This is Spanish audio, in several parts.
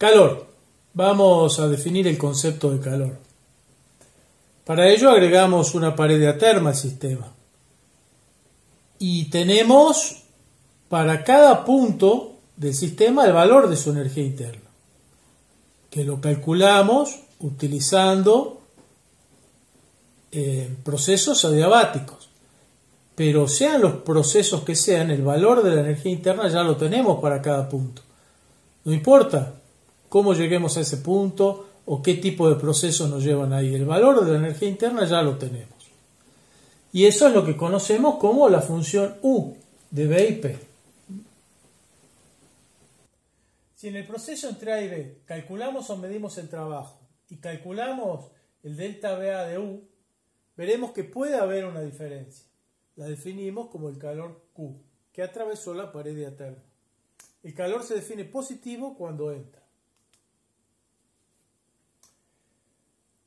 Calor. Vamos a definir el concepto de calor. Para ello agregamos una pared de aterma al sistema. Y tenemos para cada punto del sistema el valor de su energía interna, que lo calculamos utilizando procesos adiabáticos. Pero sean los procesos que sean, el valor de la energía interna ya lo tenemos para cada punto. No importa cómo lleguemos a ese punto o qué tipo de procesos nos llevan ahí. El valor de la energía interna ya lo tenemos. Y eso es lo que conocemos como la función U de B y P. Si en el proceso entre A y B calculamos o medimos el trabajo y calculamos el delta BA de U, veremos que puede haber una diferencia. La definimos como el calor Q, que atravesó la pared de aterma. El calor se define positivo cuando entra.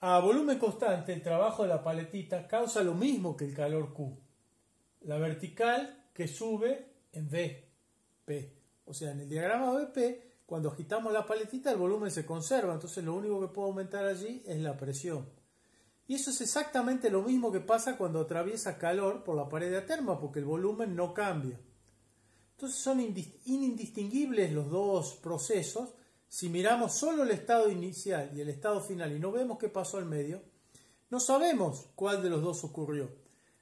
A volumen constante, el trabajo de la paletita causa lo mismo que el calor Q. La vertical que sube en Vp. O sea, en el diagrama Vp, cuando agitamos la paletita, el volumen se conserva. Entonces, lo único que puede aumentar allí es la presión. Y eso es exactamente lo mismo que pasa cuando atraviesa calor por la pared de aterma, porque el volumen no cambia. Entonces, son indistinguibles los dos procesos. Si miramos solo el estado inicial y el estado final y no vemos qué pasó al medio, no sabemos cuál de los dos ocurrió.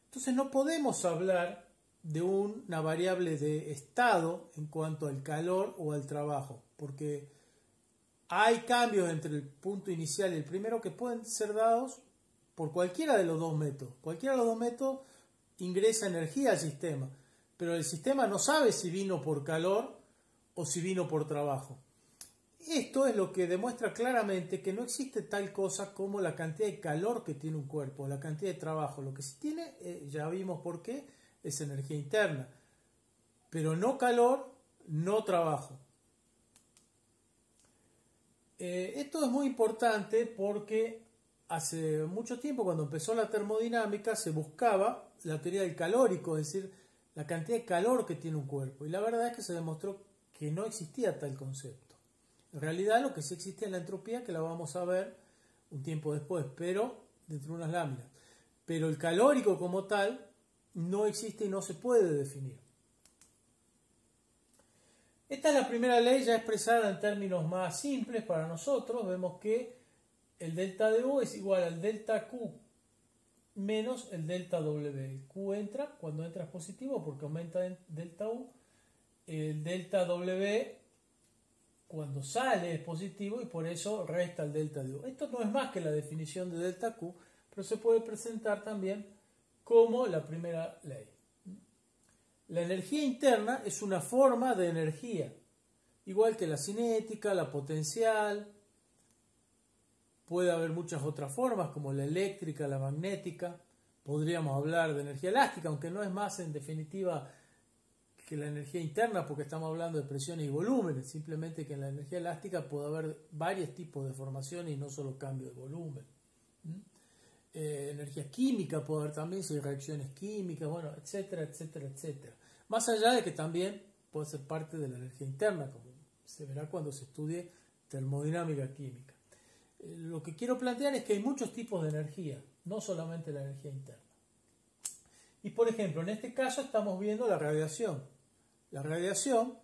Entonces no podemos hablar de una variable de estado en cuanto al calor o al trabajo, porque hay cambios entre el punto inicial y el primero que pueden ser dados por cualquiera de los dos métodos. Cualquiera de los dos métodos ingresa energía al sistema, pero el sistema no sabe si vino por calor o si vino por trabajo. Esto es lo que demuestra claramente que no existe tal cosa como la cantidad de calor que tiene un cuerpo, la cantidad de trabajo. Lo que sí tiene, ya vimos por qué, es energía interna. Pero no calor, no trabajo. Esto es muy importante porque hace mucho tiempo, cuando empezó la termodinámica, se buscaba la teoría del calórico, es decir, la cantidad de calor que tiene un cuerpo. Y la verdad es que se demostró que no existía tal concepto. En realidad lo que sí existe es la entropía, que la vamos a ver un tiempo después, pero dentro de unas láminas. Pero el calórico como tal no existe y no se puede definir. Esta es la primera ley ya expresada en términos más simples para nosotros. Vemos que el delta de U es igual al delta Q menos el delta W. El Q entra, cuando entra es positivo porque aumenta en delta U. El delta W cuando sale es positivo y por eso resta el delta de U. Esto no es más que la definición de delta Q, pero se puede presentar también como la primera ley. La energía interna es una forma de energía, igual que la cinética, la potencial. Puede haber muchas otras formas como la eléctrica, la magnética. Podríamos hablar de energía elástica, aunque no es más en definitiva que la energía interna, porque estamos hablando de presiones y volúmenes, simplemente que en la energía elástica puede haber varios tipos de formaciones y no solo cambio de volumen. Energía química puede haber también, si hay reacciones químicas, bueno, etcétera, etcétera, etcétera. Más allá de que también puede ser parte de la energía interna, como se verá cuando se estudie termodinámica química. Lo que quiero plantear es que hay muchos tipos de energía, no solamente la energía interna. Y por ejemplo, en este caso estamos viendo la radiación. La radiación,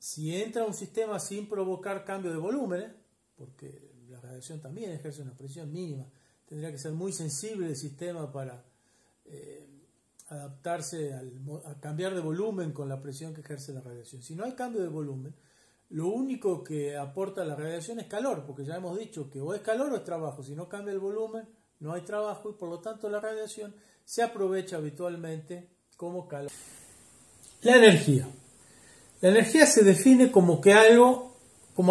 si entra a un sistema sin provocar cambio de volúmenes, porque la radiación también ejerce una presión mínima, tendría que ser muy sensible el sistema para adaptarse a cambiar de volumen con la presión que ejerce la radiación. Si no hay cambio de volumen, lo único que aporta la radiación es calor, porque ya hemos dicho que o es calor o es trabajo. Si no cambia el volumen, no hay trabajo y por lo tanto la radiación se aprovecha habitualmente como calor. La energía. La energía se define como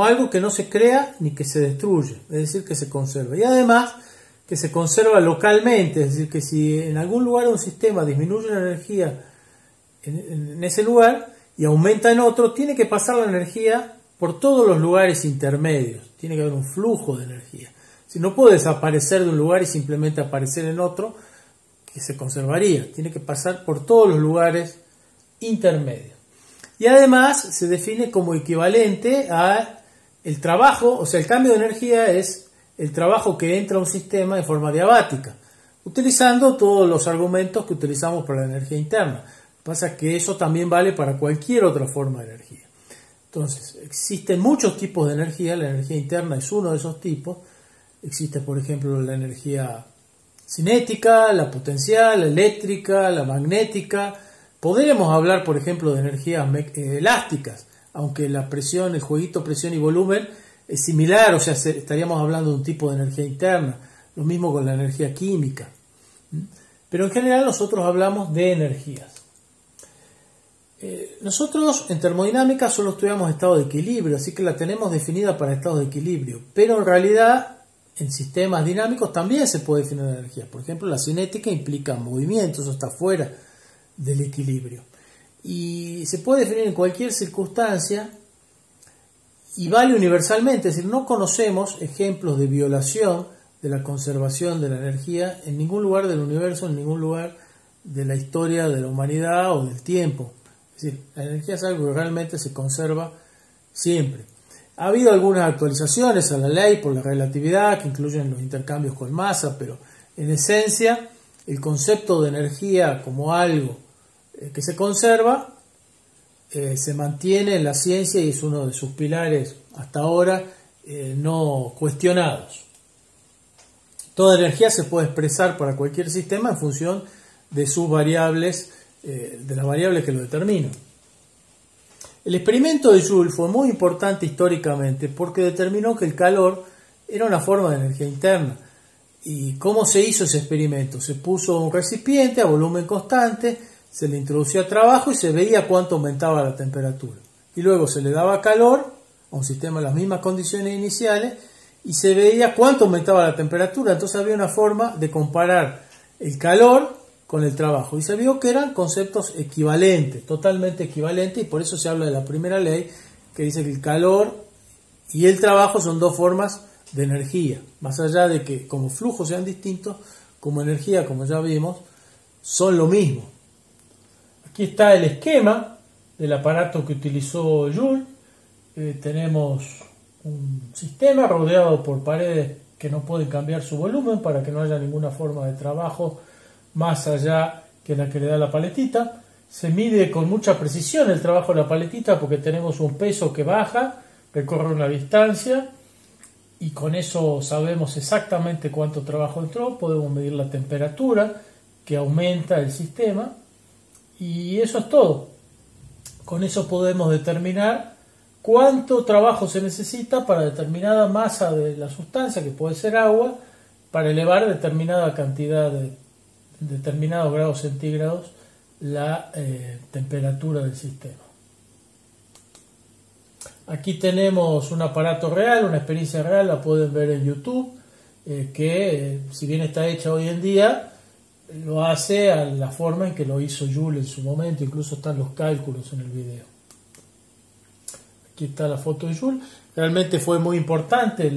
algo que no se crea ni que se destruye, es decir, que se conserva. Y además que se conserva localmente, es decir, que si en algún lugar de un sistema disminuye la energía en ese lugar y aumenta en otro, tiene que pasar la energía por todos los lugares intermedios. Tiene que haber un flujo de energía. Si no puede desaparecer de un lugar y simplemente aparecer en otro, que se conservaría. Tiene que pasar por todos los lugares intermedios. Y además se define como equivalente a el trabajo, o sea, el cambio de energía es el trabajo que entra a un sistema en forma diabática, utilizando todos los argumentos que utilizamos para la energía interna. Lo que pasa es que eso también vale para cualquier otra forma de energía. Entonces, existen muchos tipos de energía, la energía interna es uno de esos tipos. Existe, por ejemplo, la energía cinética, la potencial, la eléctrica, la magnética. Podríamos hablar, por ejemplo, de energías elásticas, aunque la presión, el jueguito presión y volumen es similar, o sea, estaríamos hablando de un tipo de energía interna. Lo mismo con la energía química. Pero en general nosotros hablamos de energías. Nosotros en termodinámica solo estudiamos estado de equilibrio, así que la tenemos definida para estados de equilibrio. Pero en realidad en sistemas dinámicos también se puede definir la energía. Por ejemplo, la cinética implica movimiento, eso está fuera del equilibrio. Y se puede definir en cualquier circunstancia y vale universalmente, es decir, no conocemos ejemplos de violación de la conservación de la energía en ningún lugar del universo, en ningún lugar de la historia de la humanidad o del tiempo. Es decir, la energía es algo que realmente se conserva siempre. Ha habido algunas actualizaciones a la ley por la relatividad que incluyen los intercambios con masa, pero en esencia el concepto de energía como algo que se conserva se mantiene en la ciencia y es uno de sus pilares hasta ahora no cuestionados. Toda energía se puede expresar para cualquier sistema en función de sus variables, de las variables que lo determinan. El experimento de Joule fue muy importante históricamente porque determinó que el calor era una forma de energía interna. ¿Y cómo se hizo ese experimento? Se puso un recipiente a volumen constante, se le introducía trabajo y se veía cuánto aumentaba la temperatura. Y luego se le daba calor a un sistema en las mismas condiciones iniciales y se veía cuánto aumentaba la temperatura. Entonces había una forma de comparar el calor con el trabajo y se vio que eran conceptos equivalentes, totalmente equivalentes, y por eso se habla de la primera ley que dice que el calor y el trabajo son dos formas de energía, más allá de que como flujos sean distintos, como energía, como ya vimos, son lo mismo. Aquí está el esquema del aparato que utilizó Joule. Tenemos un sistema rodeado por paredes que no pueden cambiar su volumen para que no haya ninguna forma de trabajo más allá que la que le da la paletita. Se mide con mucha precisión el trabajo de la paletita porque tenemos un peso que baja, recorre una distancia y con eso sabemos exactamente cuánto trabajo entró. Podemos medir la temperatura que aumenta el sistema y eso es todo. Con eso podemos determinar cuánto trabajo se necesita para determinada masa de la sustancia, que puede ser agua, para elevar determinada cantidad de determinados grados centígrados la temperatura del sistema. Aquí tenemos un aparato real, una experiencia real, la pueden ver en YouTube, que si bien está hecha hoy en día, lo hace a la forma en que lo hizo Joule en su momento, incluso están los cálculos en el video. Aquí está la foto de Joule. Realmente fueron muy importantes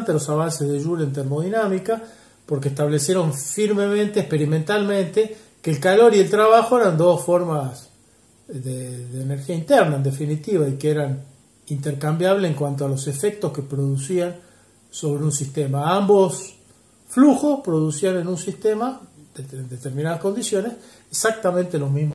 los avances de Joule en termodinámica, porque establecieron firmemente, experimentalmente, que el calor y el trabajo eran dos formas de energía interna, en definitiva, y que eran intercambiables en cuanto a los efectos que producían sobre un sistema. Ambos flujos producían en un sistema, en determinadas condiciones, exactamente los mismos.